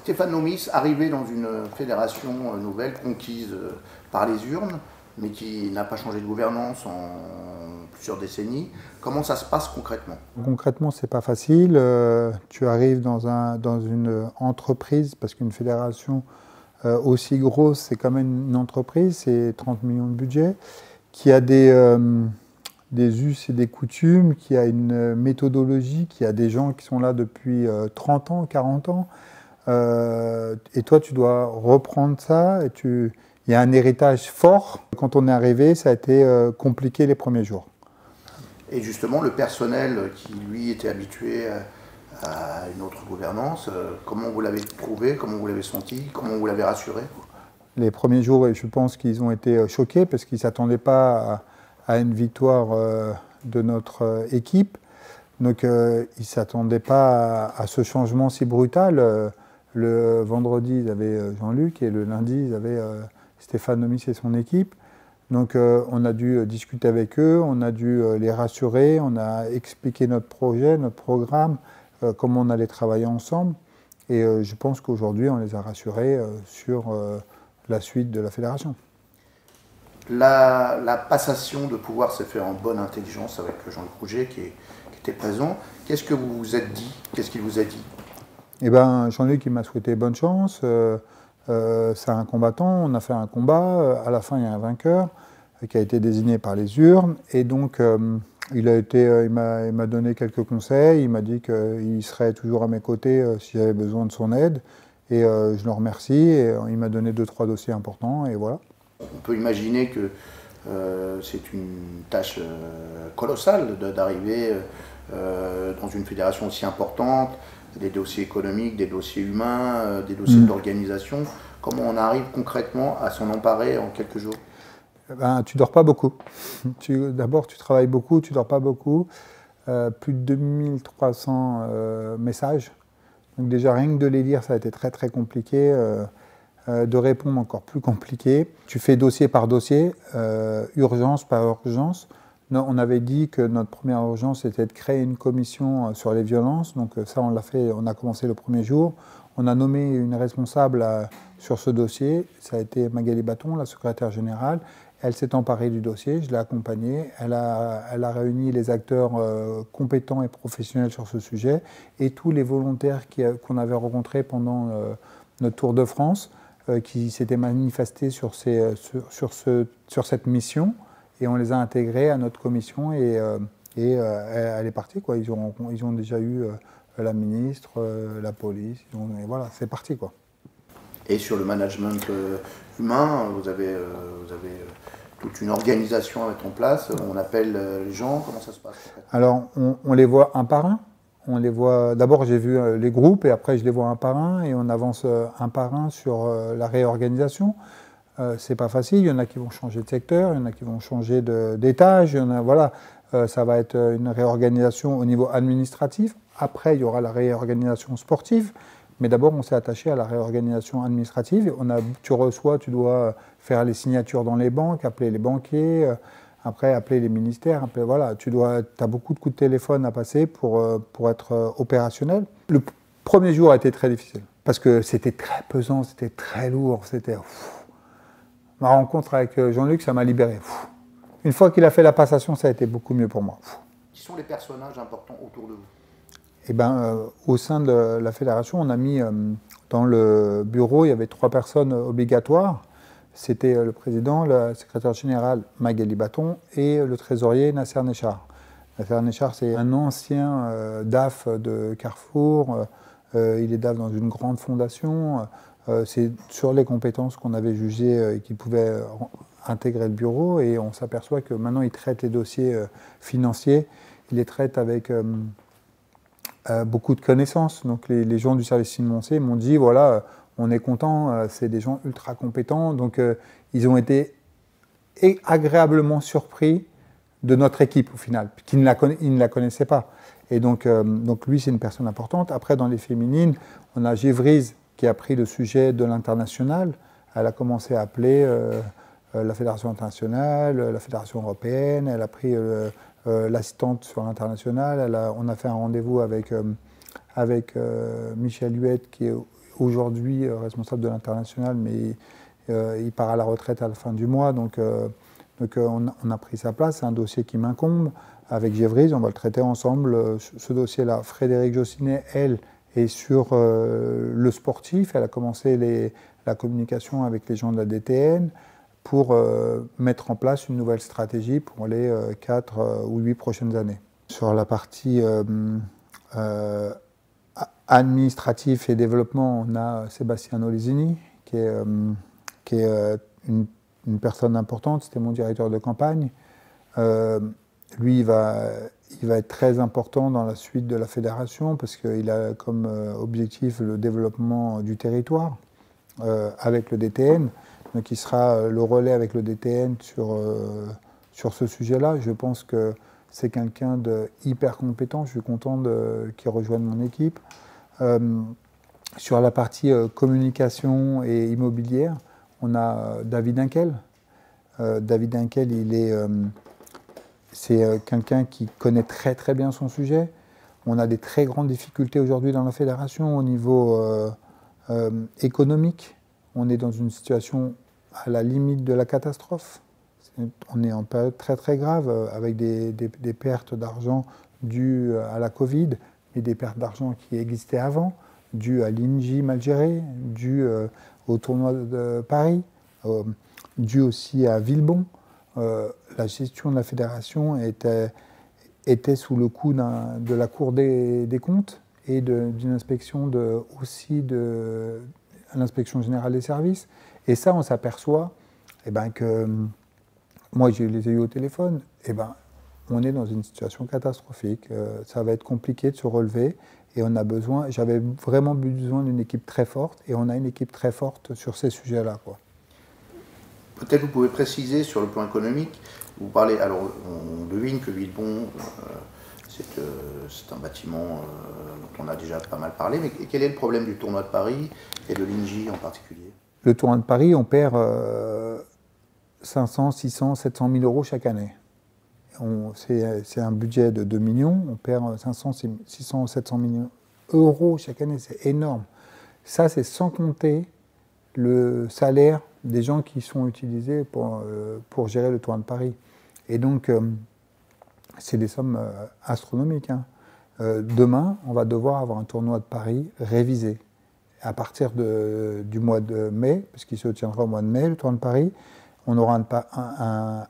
Stéphane Nomis, arrivé dans une fédération nouvelle, conquise par les urnes, mais qui n'a pas changé de gouvernance en plusieurs décennies. Comment ça se passe concrètement? Concrètement, c'est pas facile. Tu arrives dans une entreprise, parce qu'une fédération aussi grosse, c'est quand même une entreprise, c'est 30 millions de budget, qui a des us et des coutumes, qui a une méthodologie, qui a des gens qui sont là depuis 30 ans, 40 ans. Et toi, tu dois reprendre ça. Il y a un héritage fort. Quand on est arrivé, ça a été compliqué les premiers jours. Et justement, le personnel qui, lui, était habitué à une autre gouvernance, comment vous l'avez trouvé, comment vous l'avez senti, comment vous l'avez rassuré? Les premiers jours, je pense qu'ils ont été choqués parce qu'ils ne s'attendaient pas à une victoire de notre équipe. Donc, ils ne s'attendaient pas à ce changement si brutal. Le vendredi, ils avaient Jean-Luc et le lundi, ils avaient Stéphane Nomis et son équipe. Donc on a dû discuter avec eux, on a dû les rassurer, on a expliqué notre projet, notre programme, comment on allait travailler ensemble. Et je pense qu'aujourd'hui, on les a rassurés sur la suite de la fédération. La passation de pouvoir s'est faite en bonne intelligence avec Jean-Luc Rouget qui était présent. Qu'est-ce que vous vous êtes dit? Qu'est-ce qu'il vous a dit? Eh ben, Jean-Luc, il m'a souhaité bonne chance. C'est un combattant, on a fait un combat. À la fin, il y a un vainqueur qui a été désigné par les urnes. Et donc, il m'a donné quelques conseils. Il m'a dit qu'il serait toujours à mes côtés si j'avais besoin de son aide. Et je le remercie. Et il m'a donné 2-3 dossiers importants. Et voilà. On peut imaginer que c'est une tâche colossale d'arriver dans une fédération aussi importante, des dossiers économiques, des dossiers humains, des dossiers d'organisation. Comment on arrive concrètement à s'en emparer en quelques jours? Ben, tu dors pas beaucoup. D'abord, tu travailles beaucoup, tu dors pas beaucoup. Plus de 2300 messages. Donc déjà, rien que de les lire, ça a été très très compliqué. De répondre, encore plus compliqué. Tu fais dossier par dossier, urgence par urgence. Non, on avait dit que notre première urgence était de créer une commission sur les violences. Donc ça, on l'a fait, on a commencé le premier jour. On a nommé une responsable sur ce dossier. Ça a été Magali Baton, la secrétaire générale. Elle s'est emparée du dossier, je l'ai accompagnée. Elle a réuni les acteurs compétents et professionnels sur ce sujet et tous les volontaires qu'on avait rencontrés pendant notre Tour de France qui s'étaient manifestés sur cette mission. Et on les a intégrés à notre commission et elle est partie, quoi. Ils ont déjà eu la ministre, la police, et voilà, c'est parti, quoi. Et sur le management humain, vous avez toute une organisation à mettre en place. On appelle les gens, comment ça se passe? Alors, on les voit un par un. D'abord, j'ai vu les groupes et après, je les vois un par un et on avance un par un sur la réorganisation. C'est pas facile, il y en a qui vont changer de secteur, il y en a qui vont changer d'étage, voilà, ça va être une réorganisation au niveau administratif. Après, il y aura la réorganisation sportive, mais d'abord, on s'est attaché à la réorganisation administrative. Tu dois faire les signatures dans les banques, appeler les banquiers, après appeler les ministères, voilà, tu as beaucoup de coups de téléphone à passer pour être opérationnel. Le premier jour a été très difficile, parce que c'était très pesant, c'était très lourd, Ma rencontre avec Jean-Luc, ça m'a libéré. Une fois qu'il a fait la passation, ça a été beaucoup mieux pour moi. Qui sont les personnages importants autour de vous? Eh ben, au sein de la fédération, on a mis dans le bureau, il y avait 3 personnes obligatoires. C'était le président, le secrétaire général Magali Baton et le trésorier Nasser Nechar. Nasser Nechar, c'est un ancien DAF de Carrefour. Il est DAF dans une grande fondation. C'est sur les compétences qu'on avait jugé qu'il pouvait intégrer le bureau et on s'aperçoit que maintenant il traite les dossiers financiers, il les traite avec beaucoup de connaissances. Donc les gens du service financier m'ont dit voilà, on est content, c'est des gens ultra compétents, donc ils ont été agréablement surpris de notre équipe au final, qu'ils ne la connaissaient pas. Et donc lui c'est une personne importante. Après dans les féminines, on a Gévrise qui a pris le sujet de l'international. Elle a commencé à appeler la Fédération internationale, la Fédération européenne, elle a pris l'assistante sur l'international, on a fait un rendez-vous avec Michel Huette qui est aujourd'hui responsable de l'international, mais il part à la retraite à la fin du mois, donc on a pris sa place. C'est un dossier qui m'incombe. Avec Gévrise, on va le traiter ensemble, ce dossier-là. Frédérique Jossinet, elle, est sur le sportif. Elle a commencé la communication avec les gens de la DTN pour mettre en place une nouvelle stratégie pour les 4 ou 8 prochaines années. Sur la partie administratif et développement, on a Sébastien Olesini, qui est une personne importante. C'était mon directeur de campagne. Lui, il va être très important dans la suite de la fédération parce qu'il a comme objectif le développement du territoire avec le DTN. Donc il sera le relais avec le DTN sur ce sujet-là. Je pense que c'est quelqu'un de hyper compétent. Je suis content qu'il rejoigne mon équipe. Sur la partie communication et immobilière, on a David Inkel. David Inkel, c'est quelqu'un qui connaît très très bien son sujet. On a des très grandes difficultés aujourd'hui dans la fédération au niveau économique. On est dans une situation à la limite de la catastrophe. On est en période très très grave avec des pertes d'argent dues à la Covid, mais des pertes d'argent qui existaient avant, dues à l'INJ mal géré, dues au tournoi de Paris, dues aussi à Villebon. La gestion de la fédération était sous le coup de la Cour des comptes et d'une inspection aussi de l'inspection générale des services. Et ça, on s'aperçoit que, moi je les ai eus au téléphone, on est dans une situation catastrophique. Ça va être compliqué de se relever et j'avais vraiment besoin d'une équipe très forte et on a une équipe très forte sur ces sujets-là, quoi. Peut-être vous pouvez préciser sur le plan économique, vous parlez, alors on devine que Villebon, c'est un bâtiment dont on a déjà pas mal parlé, mais quel est le problème du tournoi de Paris et de l'INJ en particulier? Le tournoi de Paris, on perd 500, 600, 700 000 euros chaque année. C'est un budget de 2 millions, on perd 500, 600, 700 millions euros chaque année, c'est énorme. Ça, c'est sans compter le salaire des gens qui sont utilisés pour gérer le tournoi de Paris. Et donc, c'est des sommes astronomiques, hein. Demain, on va devoir avoir un tournoi de Paris révisé. À partir du mois de mai, parce qu'il se tiendra au mois de mai, le tournoi de Paris, on aura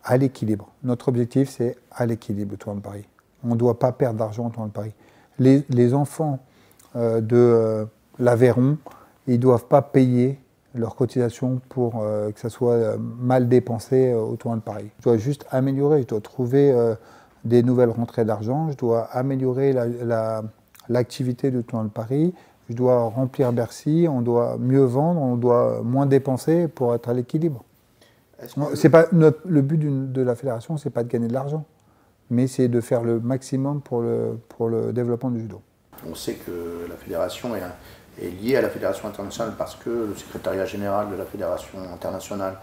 à l'équilibre. Notre objectif, c'est à l'équilibre, le tournoi de Paris. On ne doit pas perdre d'argent au tournoi de Paris. Les enfants de l'Aveyron, ils ne doivent pas payer leurs cotisations pour que ça soit mal dépensé au tournoi de Paris. Je dois juste améliorer, je dois trouver des nouvelles rentrées d'argent, je dois améliorer l'activité du tournoi de Paris, je dois remplir Bercy, on doit mieux vendre, on doit moins dépenser pour être à l'équilibre. Le but de la fédération, c'est pas de gagner de l'argent, mais c'est de faire le maximum pour le développement du judo. On sait que la fédération est liée à la fédération internationale parce que le secrétariat général de la fédération internationale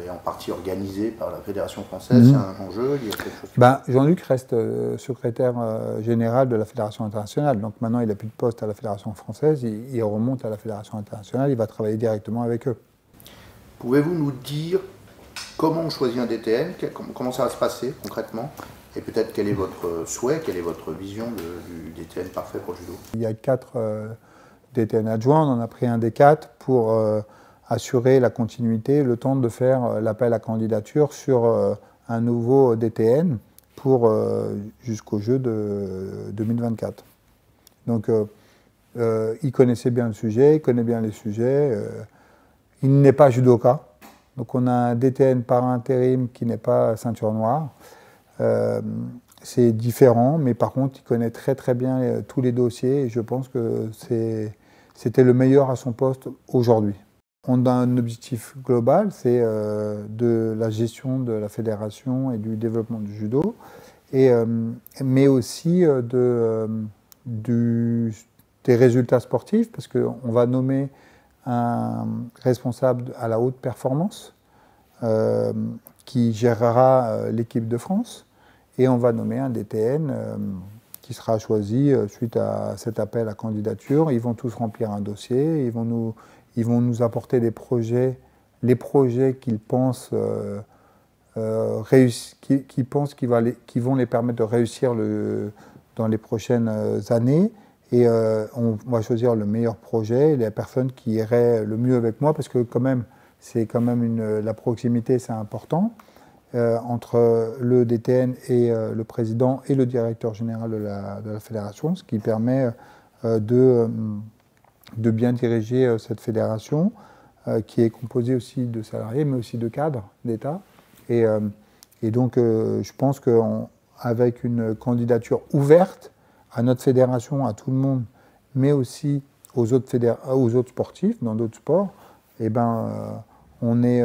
est en partie organisé par la fédération française. C'est un enjeu, il y a quelque chose. Jean-Luc reste secrétaire général de la fédération internationale, donc maintenant il n'a plus de poste à la fédération française, il remonte à la fédération internationale, il va travailler directement avec eux. Pouvez-vous nous dire comment on choisit un DTN, comment ça va se passer concrètement, et peut-être quel est votre souhait, quelle est votre vision du DTN parfait pour le judo? Il y a 4 DTN adjoints, on en a pris un des 4 pour assurer la continuité, le temps de faire l'appel à candidature sur un nouveau DTN jusqu'au jeu de 2024. Donc il connaissait bien le sujet, il connaît bien les sujets. Il n'est pas judoka, donc on a un DTN par intérim qui n'est pas ceinture noire. C'est différent, mais par contre, il connaît très très bien tous les dossiers et je pense que c'était le meilleur à son poste aujourd'hui. On a un objectif global, c'est de la gestion de la fédération et du développement du judo, mais aussi des résultats sportifs, parce qu'on va nommer un responsable à la haute performance qui gérera l'équipe de France, et on va nommer un DTN qui sera choisi suite à cet appel à candidature. Ils vont tous remplir un dossier, ils vont nous apporter des projets, les projets qu'ils pensent qui vont les permettre de réussir dans les prochaines années. Et on va choisir le meilleur projet, les personnes qui iraient le mieux avec moi, parce que la proximité, c'est important. Entre le DTN et le président et le directeur général de la fédération, ce qui permet de bien diriger cette fédération, qui est composée aussi de salariés, mais aussi de cadres d'État. Et donc, je pense qu'avec une candidature ouverte à notre fédération, à tout le monde, mais aussi aux autres sportifs dans d'autres sports, on est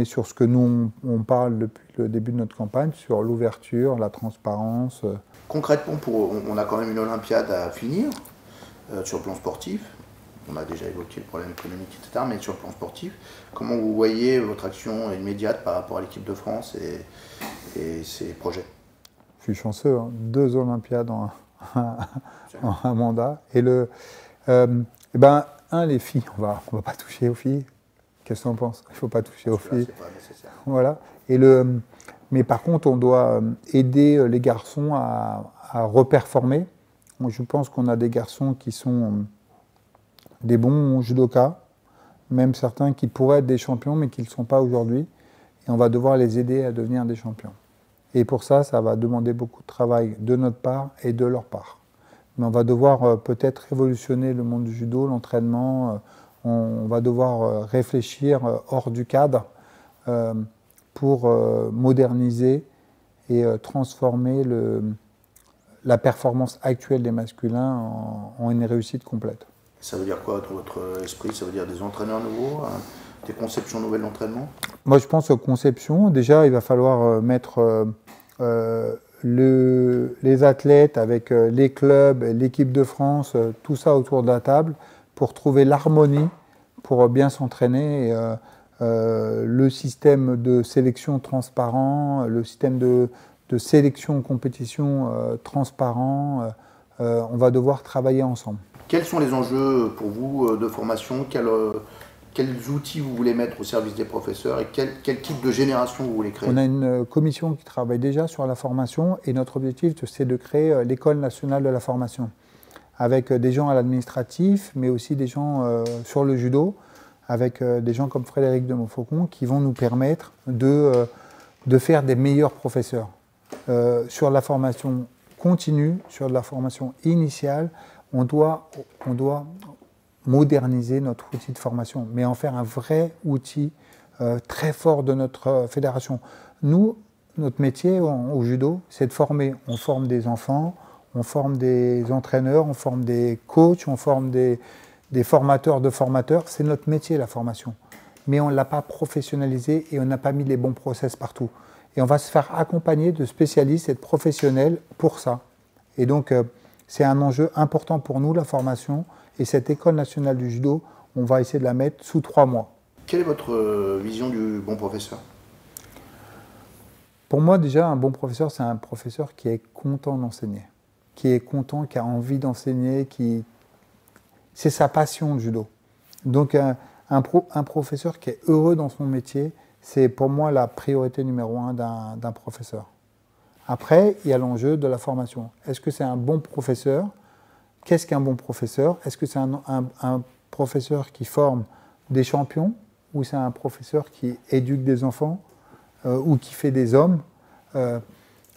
sur ce que nous, on parle depuis le début de notre campagne, sur l'ouverture, la transparence. Concrètement, on a quand même une Olympiade à finir sur le plan sportif. On a déjà évoqué le problème économique, etc. Mais sur le plan sportif, comment vous voyez votre action immédiate par rapport à l'équipe de France et ses projets? Je suis chanceux, hein, 2 Olympiades en un mandat. Et les filles, on va pas toucher aux filles. Qu'est-ce que tu en penses? Il ne faut pas toucher aux filles. C'est pas nécessaire. Voilà. Mais par contre, on doit aider les garçons à reperformer. Je pense qu'on a des garçons qui sont des bons judokas, même certains qui pourraient être des champions, mais qui ne le sont pas aujourd'hui. Et on va devoir les aider à devenir des champions. Et pour ça, ça va demander beaucoup de travail de notre part et de leur part. Mais on va devoir peut-être révolutionner le monde du judo, l'entraînement. On va devoir réfléchir hors du cadre pour moderniser et transformer la performance actuelle des masculins en une réussite complète. Ça veut dire quoi dans votre esprit? Ça veut dire des entraîneurs nouveaux, des conceptions nouvelles d'entraînement? Moi, je pense aux conceptions. Déjà, il va falloir mettre les athlètes avec les clubs, l'équipe de France, tout ça autour de la table pour trouver l'harmonie, pour bien s'entraîner. Le système de sélection transparent, le système de sélection compétition transparent, on va devoir travailler ensemble. Quels sont les enjeux pour vous de formation? Quels outils vous voulez mettre au service des professeurs et quel type de génération vous voulez créer? On a une commission qui travaille déjà sur la formation et notre objectif, c'est de créer l'École nationale de la formation avec des gens à l'administratif, mais aussi des gens sur le judo, avec des gens comme Frédéric de Montfaucon qui vont nous permettre de faire des meilleurs professeurs. Sur la formation continue, sur la formation initiale, on doit moderniser notre outil de formation, mais en faire un vrai outil très fort de notre fédération. Nous, notre métier au judo, c'est de former. On forme des enfants, on forme des entraîneurs, on forme des coachs, on forme des formateurs de formateurs. C'est notre métier, la formation. Mais on ne l'a pas professionnalisé et on n'a pas mis les bons process partout. Et on va se faire accompagner de spécialistes et de professionnels pour ça. Et donc, c'est un enjeu important pour nous, la formation. Et cette École nationale du judo, on va essayer de la mettre sous 3 mois. Quelle est votre vision du bon professeur? Pour moi, déjà, un bon professeur, c'est un professeur qui est content d'enseigner. Qui est content, qui a envie d'enseigner, c'est sa passion, le judo. Donc, un professeur qui est heureux dans son métier, c'est pour moi la priorité numéro 1 d'un professeur. Après, il y a l'enjeu de la formation. Est-ce que c'est un bon professeur? Qu'est-ce qu'un bon professeur? Est-ce que c'est un professeur qui forme des champions ou c'est un professeur qui éduque des enfants ou qui fait des hommes?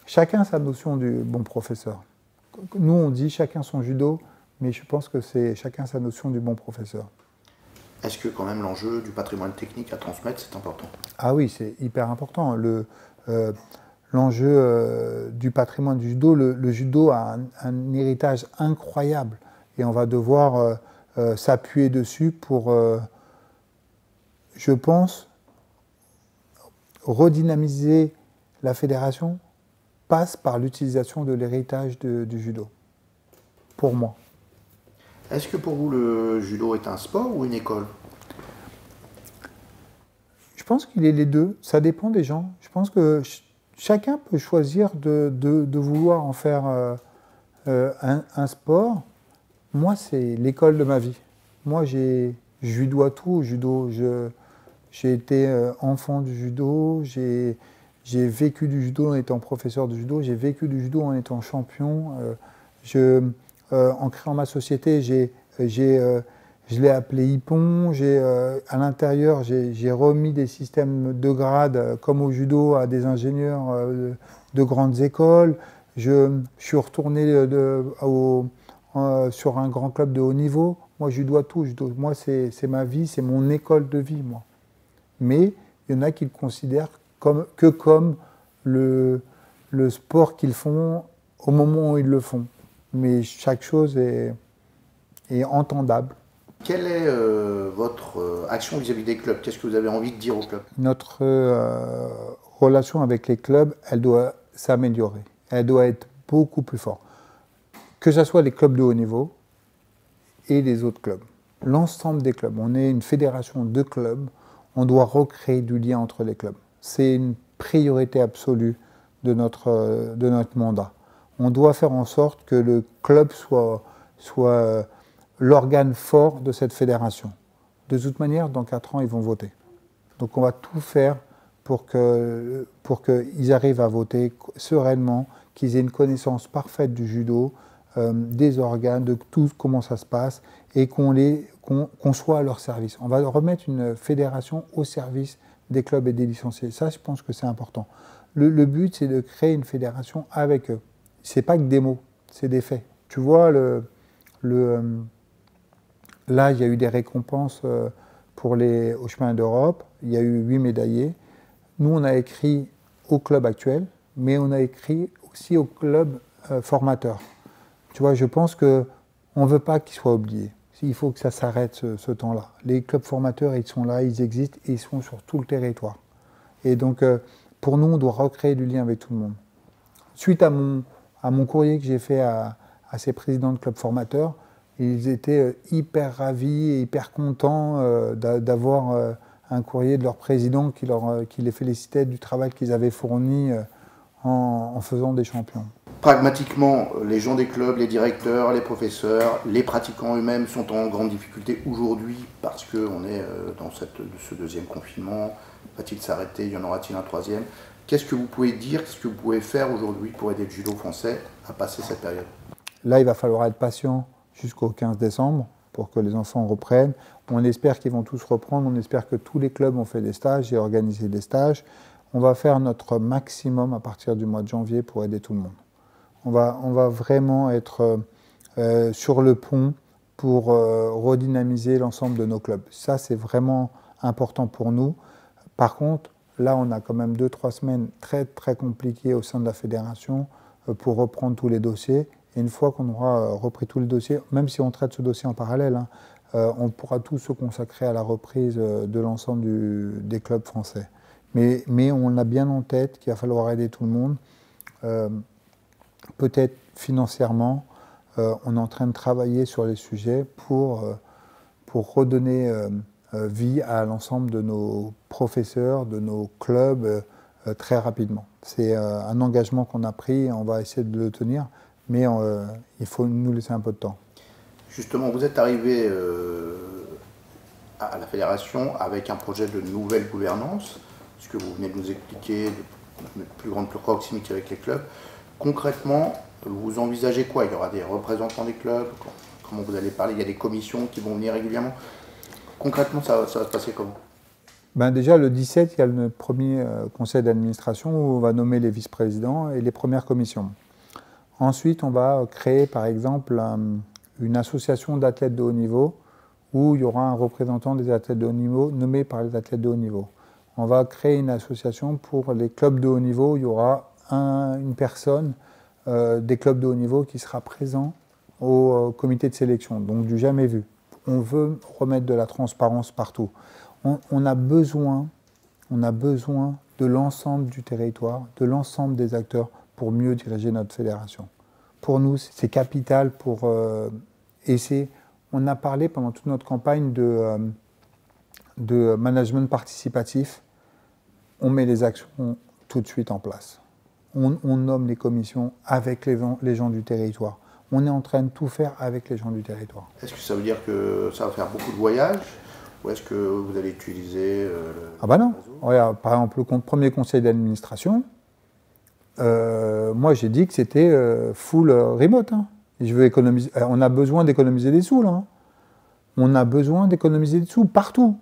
Chacun sa notion du bon professeur. Nous, on dit chacun son judo, mais je pense que c'est chacun sa notion du bon professeur. Est-ce que quand même l'enjeu du patrimoine technique à transmettre, c'est important? Ah oui, c'est hyper important. L'enjeu du patrimoine du judo, le judo a un héritage incroyable et on va devoir s'appuyer dessus pour, je pense, redynamiser la fédération passe par l'utilisation de l'héritage du judo, pour moi. Est-ce que pour vous le judo est un sport ou une école? Je pense qu'il est les deux, ça dépend des gens. Je pense que chacun peut choisir de vouloir en faire Un sport, moi, c'est l'école de ma vie. Moi, je lui dois tout au judo. J'ai été enfant du judo, j'ai vécu du judo en étant professeur de judo, j'ai vécu du judo en étant champion. En créant ma société, je l'ai appelé Ippon. À l'intérieur, j'ai remis des systèmes de grade comme au judo à des ingénieurs de grandes écoles. Je suis retourné sur un grand club de haut niveau. Moi, je lui dois tout. Moi, c'est ma vie, c'est mon école de vie, moi. Mais il y en a qui le considèrent comme le sport qu'ils font au moment où ils le font. Mais chaque chose est entendable. Quelle est votre action vis-à-vis des clubs? Qu'est-ce que vous avez envie de dire aux clubs? Notre relation avec les clubs, elle doit s'améliorer. Elle doit être beaucoup plus forte. Que ce soit les clubs de haut niveau et les autres clubs. L'ensemble des clubs. On est une fédération de clubs. On doit recréer du lien entre les clubs. C'est une priorité absolue de notre mandat. On doit faire en sorte que le club soit l'organe fort de cette fédération. De toute manière, dans 4 ans, ils vont voter. Donc on va tout faire pour qu'ils arrivent à voter sereinement, qu'ils aient une connaissance parfaite du judo, des organes, de tout comment ça se passe, et qu'on soit à leur service. On va remettre une fédération au service des clubs et des licenciés. Ça, je pense que c'est important. Le but, c'est de créer une fédération avec eux. C'est pas que des mots, c'est des faits. Tu vois, là, il y a eu des récompenses au chemin d'Europe. Il y a eu 8 médaillés. Nous, on a écrit au club actuel, mais on a écrit aussi au club formateur. Tu vois, je pense qu'on ne veut pas qu'ils soient oubliés. Il faut que ça s'arrête ce temps-là. Les clubs formateurs, ils sont là, ils existent et ils sont sur tout le territoire. Et donc, pour nous, on doit recréer du lien avec tout le monde. Suite à mon courrier que j'ai fait à ces présidents de clubs formateurs, ils étaient hyper ravis et hyper contents d'avoir un courrier de leur président qui les félicitait du travail qu'ils avaient fourni en faisant des champions. Pragmatiquement, les gens des clubs, les directeurs, les professeurs, les pratiquants eux-mêmes sont en grande difficulté aujourd'hui parce qu'on est dans ce deuxième confinement. Va-t-il s'arrêter? Y en aura-t-il un troisième? Qu'est-ce que vous pouvez dire, qu'est-ce que vous pouvez faire aujourd'hui pour aider le judo français à passer cette période? Là, il va falloir être patient jusqu'au 15 décembre pour que les enfants reprennent. On espère qu'ils vont tous reprendre, on espère que tous les clubs ont fait des stages et organisé des stages. On va faire notre maximum à partir du mois de janvier pour aider tout le monde. On va vraiment être sur le pont pour redynamiser l'ensemble de nos clubs. Ça, c'est vraiment important pour nous. Par contre, là, on a quand même 2-3 semaines très, très compliquées au sein de la fédération pour reprendre tous les dossiers. Et une fois qu'on aura repris tous les dossiers, même si on traite ce dossier en parallèle, on pourra tous se consacrer à la reprise de l'ensemble des clubs français. Mais on a bien en tête qu'il va falloir aider tout le monde. Peut-être financièrement, on est en train de travailler sur les sujets pour redonner vie à l'ensemble de nos professeurs, de nos clubs très rapidement. C'est un engagement qu'on a pris et on va essayer de le tenir, mais il faut nous laisser un peu de temps. Justement, vous êtes arrivé à la fédération avec un projet de nouvelle gouvernance, ce que vous venez de nous expliquer, de plus grande proximité avec les clubs. Concrètement, vous envisagez quoi? Il y aura des représentants des clubs? Comment vous allez parler? Il y a des commissions qui vont venir régulièrement. Concrètement, ça va se passer comment? Déjà, le 17, il y a le premier conseil d'administration où on va nommer les vice-présidents et les premières commissions. Ensuite, on va créer, par exemple, une association d'athlètes de haut niveau où il y aura un représentant des athlètes de haut niveau nommé par les athlètes de haut niveau. On va créer une association pour les clubs de haut niveau où il y aura une personne des clubs de haut niveau qui sera présent au comité de sélection, donc du jamais vu. On veut remettre de la transparence partout. On a besoin de l'ensemble du territoire, de l'ensemble des acteurs pour mieux diriger notre fédération. Pour nous, c'est capital pour essayer. On a parlé pendant toute notre campagne de management participatif. On met les actions tout de suite en place. On nomme les commissions avec les gens du territoire. On est en train de tout faire avec les gens du territoire. Est-ce que ça veut dire que ça va faire beaucoup de voyages? Ou est-ce que vous allez utiliser Ah bah non. Regarde, par exemple, le premier conseil d'administration, moi j'ai dit que c'était full remote. Hein. Et je veux économiser. On a besoin d'économiser des sous là. Hein. On a besoin d'économiser des sous partout.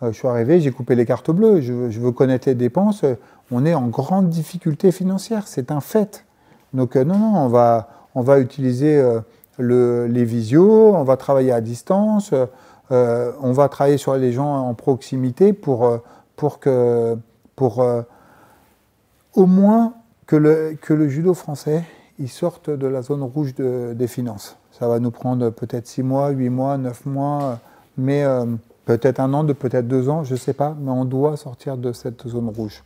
Je suis arrivé, j'ai coupé les cartes bleues. Je veux connaître les dépenses. On est en grande difficulté financière, c'est un fait. Donc non, on va utiliser les visios, on va travailler à distance, on va travailler sur les gens en proximité pour au moins que le judo français il sorte de la zone rouge des finances. Ça va nous prendre peut-être 6 mois, 8 mois, 9 mois, mais peut-être 1 an, peut-être 2 ans, je ne sais pas, mais on doit sortir de cette zone rouge.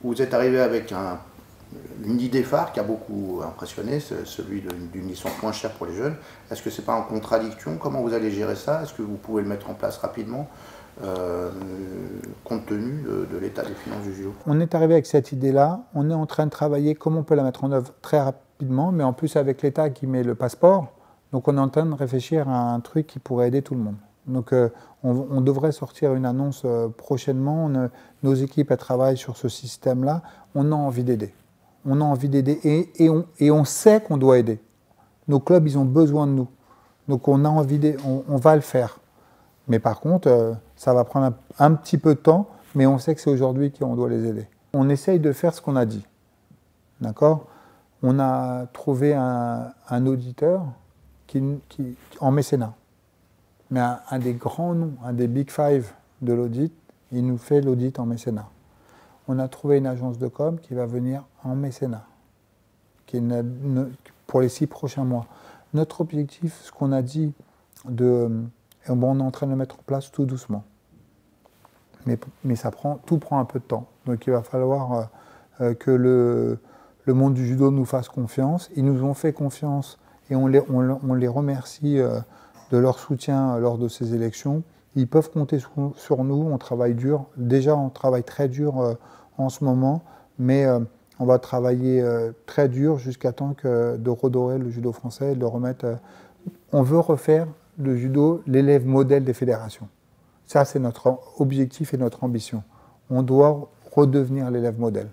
Vous êtes arrivé avec une idée phare qui a beaucoup impressionné, celui d'une licence moins chère pour les jeunes. Est-ce que ce n'est pas en contradiction? Comment vous allez gérer ça? Est-ce que vous pouvez le mettre en place rapidement, compte tenu de l'état des finances du judo? On est arrivé avec cette idée-là, on est en train de travailler comment on peut la mettre en œuvre très rapidement, mais en plus avec l'État qui met le passeport, donc on est en train de réfléchir à un truc qui pourrait aider tout le monde. Donc on devrait sortir une annonce prochainement, nos équipes elles travaillent sur ce système-là, on a envie d'aider. On a envie d'aider et on sait qu'on doit aider. Nos clubs, ils ont besoin de nous. Donc on a envie d'aider, on va le faire. Mais par contre, ça va prendre un petit peu de temps, mais on sait que c'est aujourd'hui qu'on doit les aider. On essaye de faire ce qu'on a dit. D'accord? On a trouvé un auditeur en mécénat. Mais un des grands noms, un des Big Five de l'audit, il nous fait l'audit en mécénat. On a trouvé une agence de com qui va venir en mécénat, pour les 6 prochains mois. Notre objectif, ce qu'on a dit, on est en train de le mettre en place tout doucement. Mais tout prend un peu de temps. Donc il va falloir que le monde du judo nous fasse confiance. Ils nous ont fait confiance et on les remercie de leur soutien lors de ces élections. Ils peuvent compter sur nous, on travaille dur. Déjà, on travaille très dur en ce moment, mais on va travailler très dur jusqu'à temps de redorer le judo français et de le remettre. On veut refaire le judo l'élève modèle des fédérations. Ça, c'est notre objectif et notre ambition. On doit redevenir l'élève modèle.